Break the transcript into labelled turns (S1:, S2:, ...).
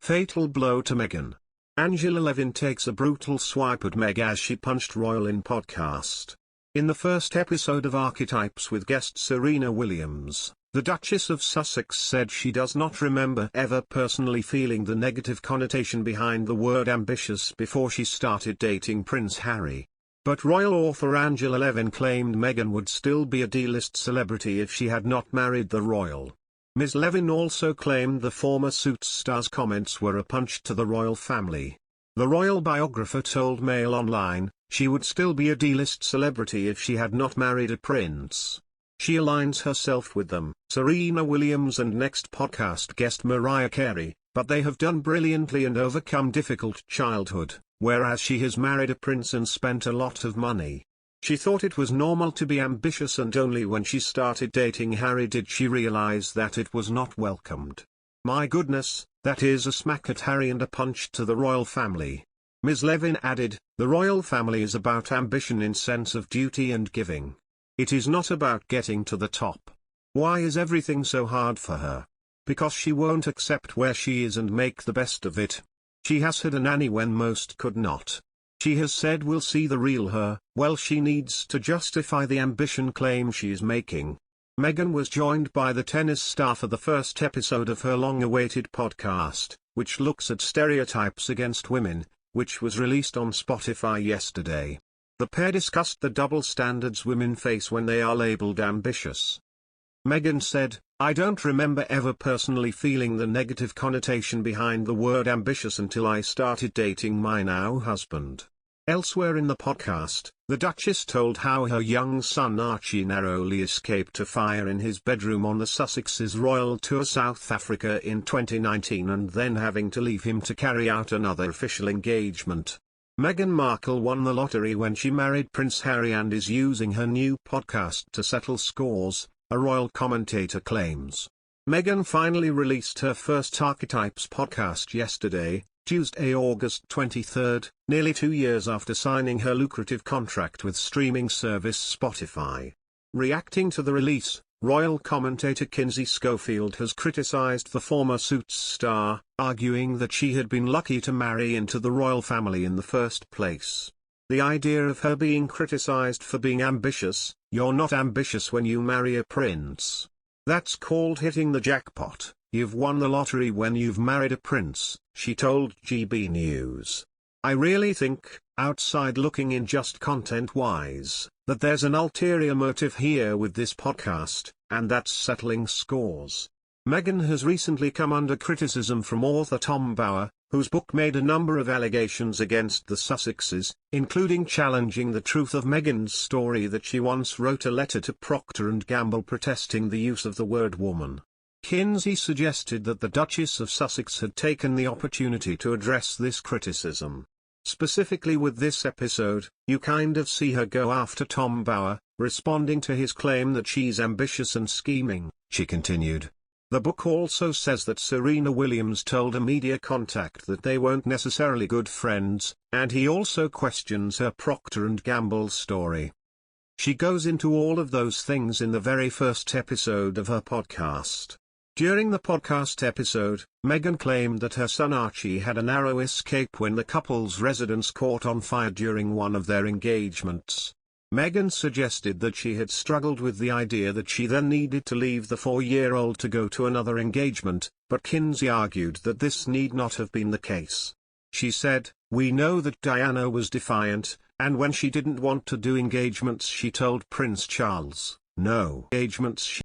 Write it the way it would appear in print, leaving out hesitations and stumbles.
S1: Fatal blow to Meghan. Angela Levin takes a brutal swipe at Meg as she punched royal in podcast. In the first episode of Archetypes with guest Serena Williams, the Duchess of Sussex said she does not remember ever personally feeling the negative connotation behind the word ambitious before she started dating Prince Harry. But royal author Angela Levin claimed Meghan would still be a D-list celebrity if she had not married the royal. Ms. Levin also claimed the former Suits star's comments were a punch to the royal family. The royal biographer told Mail Online, she would still be a D-list celebrity if she had not married a prince. She aligns herself with them, Serena Williams and next podcast guest Mariah Carey, but they have done brilliantly and overcome difficult childhood, whereas she has married a prince and spent a lot of money. She thought it was normal to be ambitious, and only when she started dating Harry did she realize that it was not welcomed. My goodness, that is a smack at Harry and a punch to the royal family. Ms. Levin added, the royal family is about ambition in sense of duty and giving. It is not about getting to the top. Why is everything so hard for her? Because she won't accept where she is and make the best of it. She has had a nanny when most could not. She has said we'll see the real her. Well, she needs to justify the ambition claim she is making. Meghan was joined by the tennis star for the first episode of her long-awaited podcast, which looks at stereotypes against women, which was released on Spotify yesterday. The pair discussed the double standards women face when they are labeled ambitious. Meghan said, I don't remember ever personally feeling the negative connotation behind the word ambitious until I started dating my now husband. Elsewhere in the podcast, the Duchess told how her young son Archie narrowly escaped a fire in his bedroom on the Sussex's royal tour South Africa in 2019 and then having to leave him to carry out another official engagement. Meghan Markle won the lottery when she married Prince Harry and is using her new podcast to settle scores, a royal commentator claims. Meghan finally released her first Archetypes podcast yesterday, Tuesday, August 23, nearly 2 years after signing her lucrative contract with streaming service Spotify. Reacting to the release, royal commentator Kinsey Schofield has criticized the former Suits star, arguing that she had been lucky to marry into the royal family in the first place. The idea of her being criticized for being ambitious, you're not ambitious when you marry a prince. That's called hitting the jackpot. You've won the lottery when you've married a prince, she told GB News. I really think, outside looking in just content-wise, that there's an ulterior motive here with this podcast, and that's settling scores. Meghan has recently come under criticism from author Tom Bower, whose book made a number of allegations against the Sussexes, including challenging the truth of Meghan's story that she once wrote a letter to Procter & Gamble protesting the use of the word woman. Kinsey suggested that the Duchess of Sussex had taken the opportunity to address this criticism. Specifically with this episode, you kind of see her go after Tom Bower, responding to his claim that she's ambitious and scheming, she continued. The book also says that Serena Williams told a media contact that they weren't necessarily good friends, and he also questions her Procter & Gamble story. She goes into all of those things in the very first episode of her podcast. During the podcast episode, Meghan claimed that her son Archie had a narrow escape when the couple's residence caught on fire during one of their engagements. Meghan suggested that she had struggled with the idea that she then needed to leave the 4-year-old to go to another engagement, but Kinsey argued that this need not have been the case. She said, we know that Diana was defiant, and when she didn't want to do engagements she told Prince Charles, no engagements.